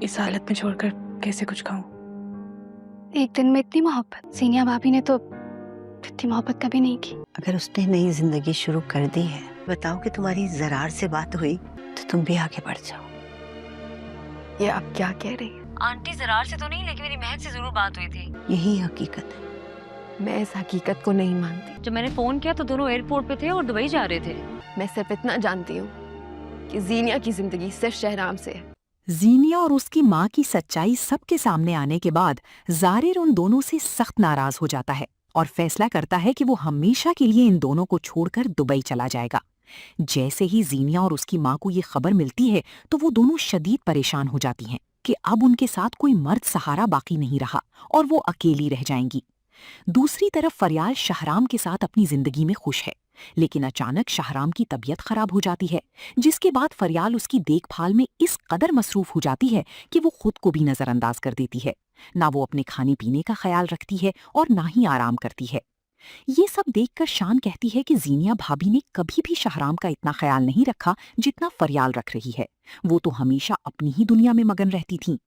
इस हालत में छोड़कर कैसे कुछ खाऊं? एक दिन में इतनी मोहब्बत सीनिया भाभी ने तो इतनी मोहब्बत कभी नहीं की। अगर उसने नई जिंदगी शुरू कर दी है, बताओ कि तुम्हारी जरार से बात हुई तो तुम भी आगे बढ़ जाओ। ये आप क्या कह रही हैं? आंटी जरार से तो नहीं, लेकिन मेरी महक से जरूर बात हुई थी। यही हकीकत है। मैं इस हकीकत को नहीं मानती। जब मैंने फोन किया तो दोनों एयरपोर्ट पे थे और दुबई जा रहे थे। मैं सिर्फ इतना जानती हूँ कि जीनिया की जिंदगी सिर्फ शहराम से है। जीनिया और उसकी माँ की सच्चाई सबके सामने आने के बाद ज़ारिर उन दोनों से सख्त नाराज हो जाता है और फैसला करता है कि वो हमेशा के लिए इन दोनों को छोड़कर दुबई चला जाएगा। जैसे ही जीनिया और उसकी माँ को ये खबर मिलती है तो वो दोनों शदीद परेशान हो जाती हैं कि अब उनके साथ कोई मर्द सहारा बाकी नहीं रहा और वो अकेली रह जाएंगी। दूसरी तरफ फरियाल शहराम के साथ अपनी जिंदगी में खुश है, लेकिन अचानक शहराम की तबीयत खराब हो जाती है, जिसके बाद फरियाल उसकी देखभाल में इस कदर मसरूफ हो जाती है कि वो खुद को भी नजरअंदाज कर देती है। ना वो अपने खाने पीने का ख्याल रखती है और ना ही आराम करती है। ये सब देखकर शान कहती है कि जीनिया भाभी ने कभी भी शहराम का इतना ख्याल नहीं रखा जितना फरियाल रख रही है। वो तो हमेशा अपनी ही दुनिया में मगन रहती थी।